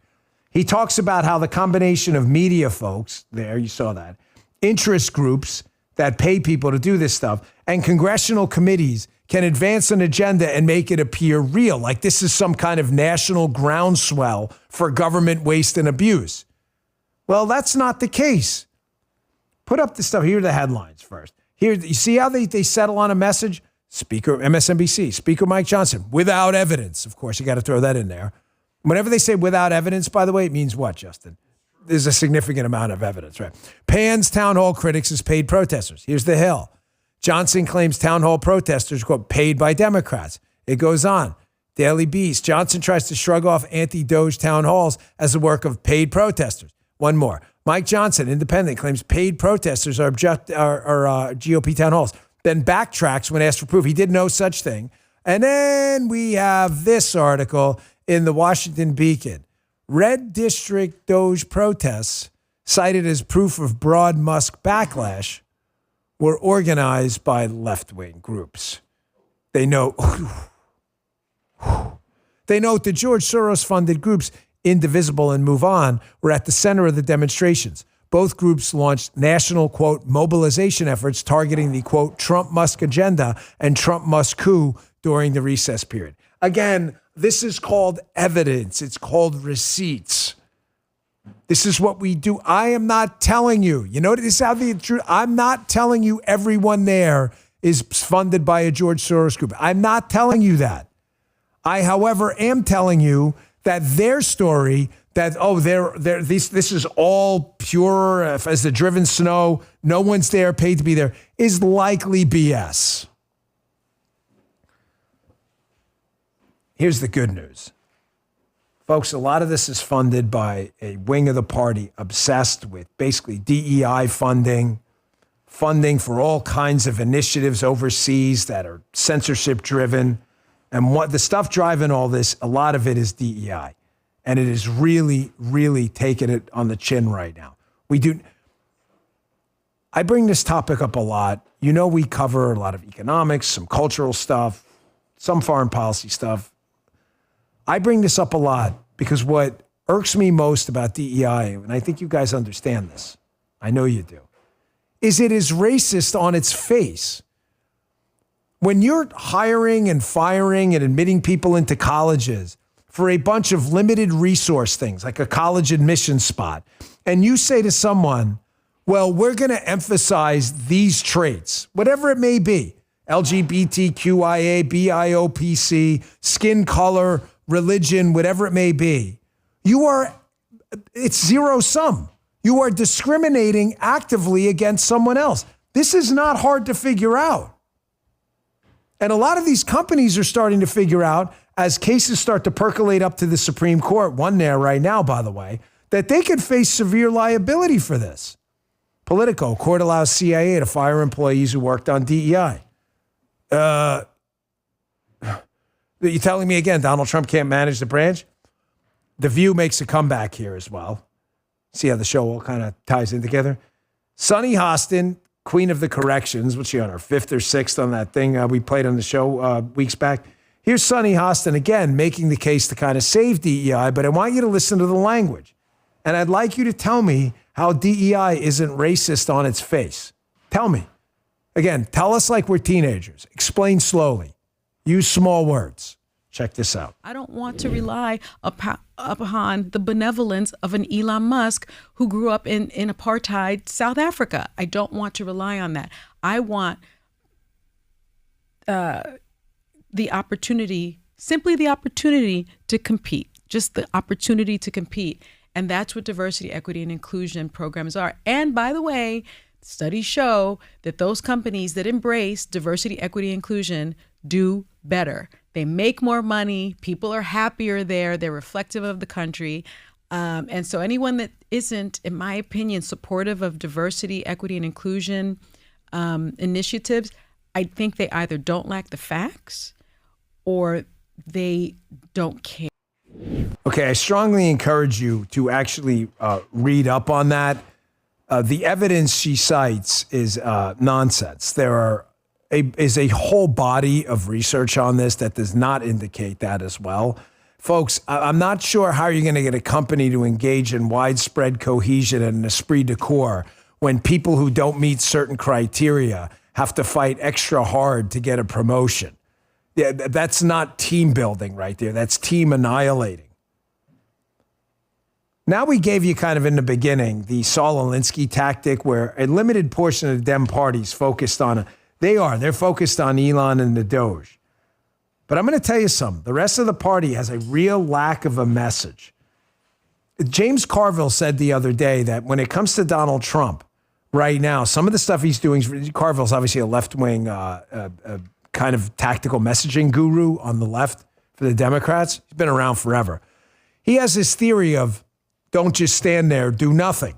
He talks about how the combination of media folks, there, you saw that, interest groups that pay people to do this stuff, and congressional committees can advance an agenda and make it appear real, like this is some kind of national groundswell for government waste and abuse. Well, that's not the case. Put up the stuff. Here are the headlines first. Here, you see how they settle on a message? Speaker, MSNBC, Speaker Mike Johnson, without evidence. Of course, you got to throw that in there. Whenever they say without evidence, by the way, it means what, Justin? There's a significant amount of evidence, right? Pans town hall critics as paid protesters. Here's the Hill. Johnson claims town hall protesters, quote, paid by Democrats. It goes on. Daily Beast. Johnson tries to shrug off anti-Doge town halls as the work of paid protesters. One more. Mike Johnson, independent, claims paid protesters are GOP town halls. Then backtracks when asked for proof. He did no such thing. And then we have this article in the Washington Beacon. Red District Doge protests, cited as proof of broad Musk backlash, were organized by left-wing groups. They note the George Soros-funded groups Indivisible and Move On were at the center of the demonstrations. Both groups launched national, quote, mobilization efforts targeting the, quote, Trump-Musk agenda and Trump-Musk coup during the recess period. Again, this is called evidence. It's called receipts. This is what we do. I am not telling you. You know, this is how the truth. I'm not telling you everyone there is funded by a George Soros group. I'm not telling you that. I, however, am telling you that their story, that, this is all pure as the driven snow, no one's there, paid to be there, is likely BS. Here's the good news. Folks, a lot of this is funded by a wing of the party obsessed with basically DEI funding for all kinds of initiatives overseas that are censorship driven. And what the stuff driving all this, a lot of it is DEI. And it is really, really taking it on the chin right now. I bring this topic up a lot. You know, we cover a lot of economics, some cultural stuff, some foreign policy stuff. I bring this up a lot because what irks me most about DEI, and I think you guys understand this, I know you do, is it is racist on its face. When you're hiring and firing and admitting people into colleges for a bunch of limited resource things, like a college admission spot, and you say to someone, well, we're going to emphasize these traits, whatever it may be, LGBTQIA, BIOPC, skin color, religion, whatever it may be, it's zero sum. You are discriminating actively against someone else. This is not hard to figure out. And a lot of these companies are starting to figure out, as cases start to percolate up to the Supreme Court, one there right now, by the way, that they could face severe liability for this. Politico, court allows CIA to fire employees who worked on DEI. You're telling me again, Donald Trump can't manage the branch? The View makes a comeback here as well. See how the show all kind of ties in together? Sunny Hostin, Queen of the Corrections, what's she on her fifth or sixth on that thing we played on the show weeks back? Here's Sunny Hostin again making the case to kind of save DEI, but I want you to listen to the language. And I'd like you to tell me how DEI isn't racist on its face. Tell me. Again, tell us like we're teenagers. Explain slowly. Use small words. Check this out. I don't want to rely upon the benevolence of an Elon Musk who grew up in apartheid South Africa. I don't want to rely on that. I want the opportunity, simply the opportunity to compete, just the opportunity to compete. And that's what diversity, equity, and inclusion programs are. And by the way, studies show that those companies that embrace diversity, equity, inclusion do better. They make more money. People are happier there. They're reflective of the country. And so anyone that isn't, in my opinion, supportive of diversity, equity, and inclusion initiatives, I think they either don't lack the facts or they don't care. Okay, I strongly encourage you to actually read up on that. The evidence she cites is nonsense. There are a whole body of research on this that does not indicate that as well. Folks, I'm not sure how you're going to get a company to engage in widespread cohesion and an esprit de corps when people who don't meet certain criteria have to fight extra hard to get a promotion. Yeah, that's not team building right there. That's team annihilating. Now we gave you kind of in the beginning the Saul Alinsky tactic where a limited portion of the Dem party's focused on they're focused on Elon and the Doge. But I'm going to tell you something. The rest of the party has a real lack of a message. James Carville said the other day that when it comes to Donald Trump right now, some of the stuff he's doing, Carville's obviously a left-wing kind of tactical messaging guru on the left for the Democrats. He's been around forever. He has this theory of don't just stand there, do nothing.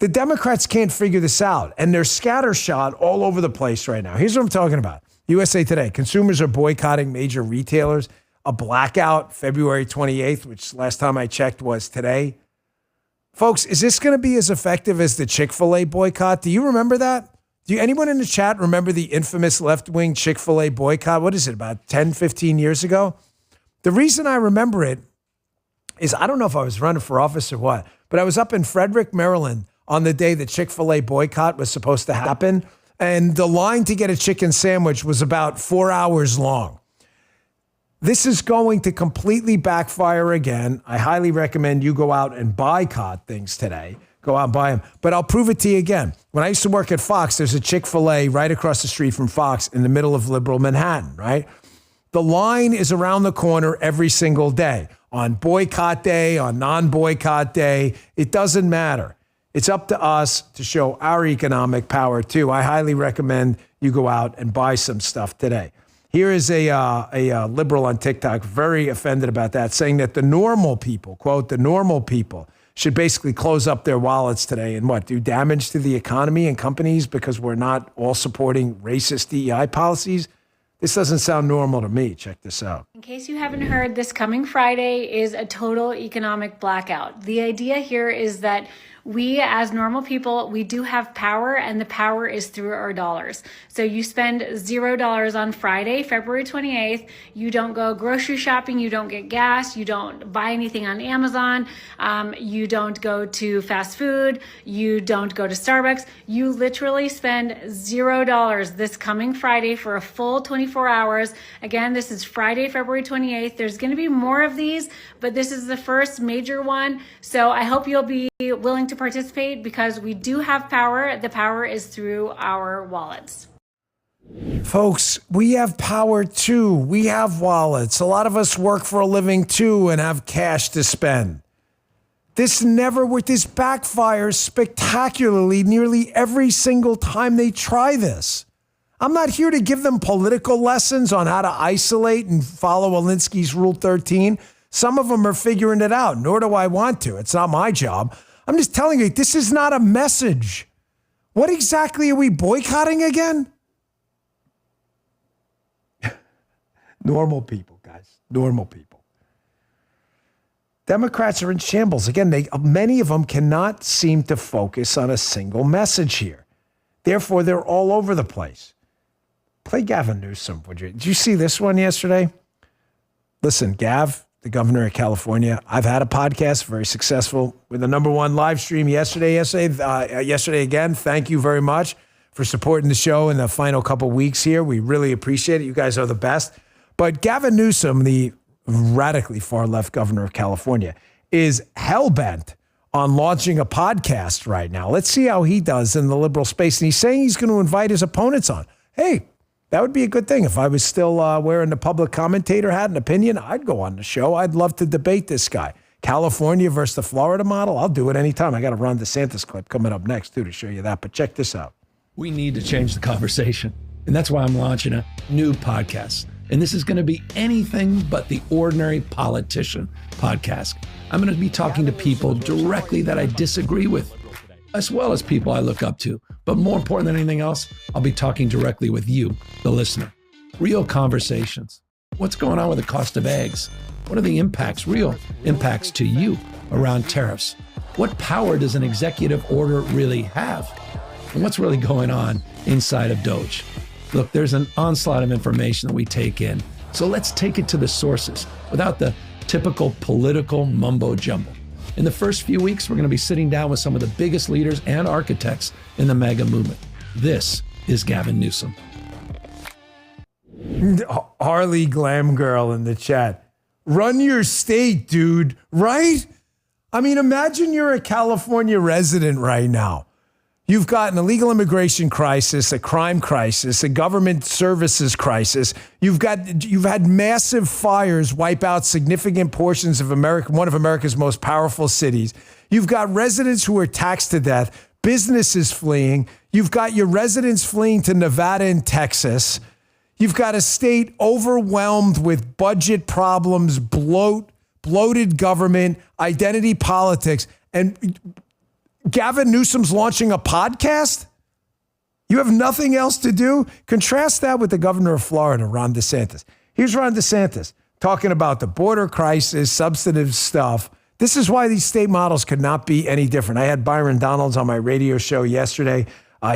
The Democrats can't figure this out, and they're scattershot all over the place right now. Here's what I'm talking about. USA Today, consumers are boycotting major retailers. A blackout February 28th, which last time I checked was today. Folks, is this going to be as effective as the Chick-fil-A boycott? Do you remember that? Do anyone in the chat remember the infamous left-wing Chick-fil-A boycott? What is it, about 10, 15 years ago? The reason I remember it is I don't know if I was running for office or what, but I was up in Frederick, Maryland on the day the Chick-fil-A boycott was supposed to happen. And the line to get a chicken sandwich was about 4 hours long. This is going to completely backfire again. I highly recommend you go out and boycott things today. Go out and buy them. But I'll prove it to you again. When I used to work at Fox, there's a Chick-fil-A right across the street from Fox in the middle of liberal Manhattan, right? The line is around the corner every single day. On boycott day, on non-boycott day, it doesn't matter. It's up to us to show our economic power, too. I highly recommend you go out and buy some stuff today. Here is a liberal on TikTok, very offended about that, saying that the normal people, quote, the normal people should basically close up their wallets today and do damage to the economy and companies because we're not all supporting racist DEI policies. This doesn't sound normal to me. Check this out. In case you haven't heard, this coming Friday is a total economic blackout. The idea here is that we as normal people, we do have power, and the power is through our dollars. So you spend $0 on Friday, February 28th. You don't go grocery shopping. You don't get gas. You don't buy anything on Amazon. You don't go to fast food. You don't go to Starbucks. You literally spend $0 this coming Friday for a full 24 hours. Again, this is Friday, February 28th. There's going to be more of these, but this is the first major one. So I hope you'll be willing to participate because we do have power. The power is through our wallets. Folks, we have power too. We have wallets. A lot of us work for a living too and have cash to spend. This backfires spectacularly nearly every single time they try this. I'm not here to give them political lessons on how to isolate and follow Alinsky's Rule 13. Some of them are figuring it out, nor do I want to. It's not my job. I'm just telling you, this is not a message. What exactly are we boycotting again? Normal people, guys. Normal people. Democrats are in shambles. Again, many of them cannot seem to focus on a single message here. Therefore, they're all over the place. Play Gavin Newsom, would you? Did you see this one yesterday? Listen, Gav, the governor of California, I've had a podcast, very successful, with the #1 live stream yesterday again. Thank you very much for supporting the show in the final couple weeks here. We really appreciate it. You guys are the best. But Gavin Newsom, the radically far-left governor of California, is hell-bent on launching a podcast right now. Let's see how he does in the liberal space. And he's saying he's going to invite his opponents on. Hey, that would be a good thing. If I was still wearing the public commentator hat and opinion, I'd go on the show. I'd love to debate this guy. California versus the Florida model. I'll do it anytime. I got a Ron DeSantis clip coming up next, too, to show you that. But check this out. We need to change the conversation. And that's why I'm launching a new podcast. And this is going to be anything but the ordinary politician podcast. I'm going to be talking to people directly that I disagree with, as well as people I look up to. But more important than anything else, I'll be talking directly with you, the listener. Real conversations. What's going on with the cost of eggs? What are the real impacts to you around tariffs? What power does an executive order really have? and what's really going on inside of Doge. Look, there's an onslaught of information that we take in, so let's take it to the sources without the typical political mumbo jumbo. In the first few weeks, we're going to be sitting down with some of the biggest leaders and architects in the MAGA movement. This is Gavin Newsom. Harley Glam Girl in the chat. Run your state, dude, right? I mean, imagine you're a California resident right now. You've got an illegal immigration crisis, a crime crisis, a government services crisis. You've had massive fires wipe out significant portions of America, one of America's most powerful cities. You've got residents who are taxed to death, businesses fleeing. You've got your residents fleeing to Nevada and Texas. You've got a state overwhelmed with budget problems, bloated government, identity politics, and Gavin Newsom's launching a podcast? You have nothing else to do? Contrast that with the governor of Florida, Ron DeSantis. Here's Ron DeSantis talking about the border crisis, substantive stuff. This is why these state models could not be any different. I had Byron Donalds on my radio show yesterday.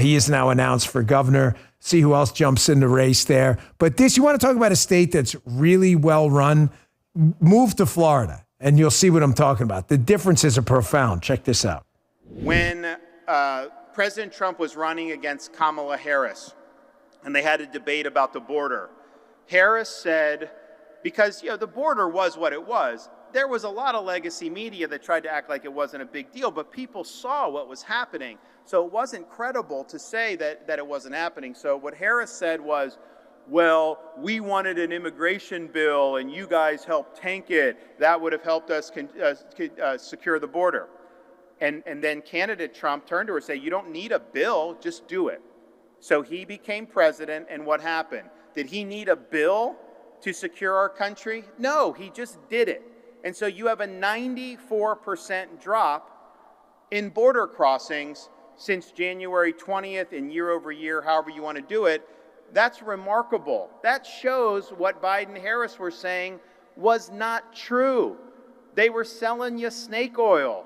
He is now announced for governor. See who else jumps in the race there. But this, you want to talk about a state that's really well run? Move to Florida, and you'll see what I'm talking about. The differences are profound. Check this out. When President Trump was running against Kamala Harris, and they had a debate about the border, Harris said, because the border was what it was, there was a lot of legacy media that tried to act like it wasn't a big deal, but people saw what was happening. So it wasn't credible to say that it wasn't happening. So what Harris said was, well, we wanted an immigration bill and you guys helped tank it. That would have helped us secure the border. And then candidate Trump turned to her and said, you don't need a bill, just do it. So he became president, and what happened? Did he need a bill to secure our country? No, he just did it. And so you have a 94% drop in border crossings since January 20th and year over year, however you want to do it. That's remarkable. That shows what Biden and Harris were saying was not true. They were selling you snake oil.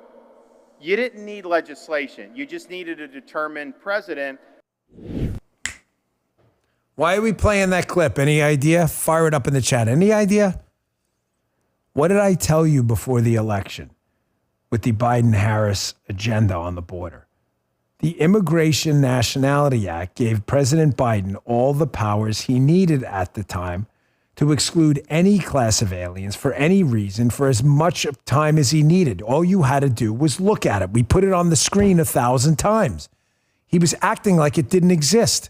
You didn't need legislation. You just needed a determined president. Why are we playing that clip? Any idea? Fire it up in the chat. Any idea? What did I tell you before the election with the Biden-Harris agenda on the border? The Immigration Nationality Act gave President Biden all the powers he needed at the time to exclude any class of aliens for any reason for as much time as he needed. All you had to do was look at it. We put it on the screen 1,000 times. He was acting like it didn't exist.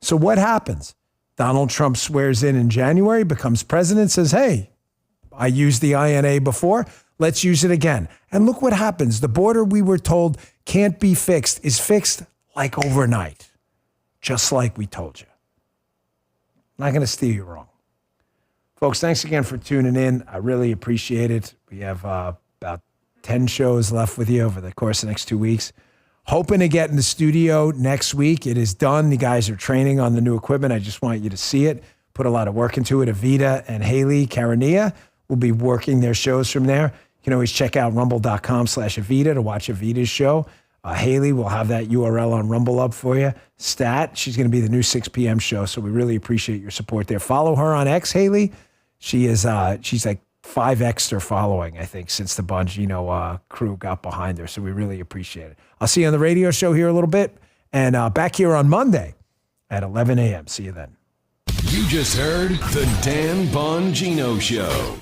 So what happens? Donald Trump swears in January, becomes president, says, hey, I used the INA before. Let's use it again. And look what happens. The border we were told can't be fixed is fixed like overnight, just like we told you. Not going to steer you wrong. Folks, thanks again for tuning in. I really appreciate it. We have about 10 shows left with you over the course of the next 2 weeks. Hoping to get in the studio next week. It is done. The guys are training on the new equipment. I just want you to see it. Put a lot of work into it. Avita and Haley Karania will be working their shows from there. You can always check out rumble.com/Avita to watch Avita's show. Haley will have that URL on Rumble up for you. Stat, she's going to be the new 6 p.m. show, so we really appreciate your support there. Follow her on X, Haley. She's like 5x her following, I think, since the Bongino crew got behind her. So we really appreciate it. I'll see you on the radio show here a little bit, and back here on Monday at 11 a.m. See you then. You just heard the Dan Bongino Show.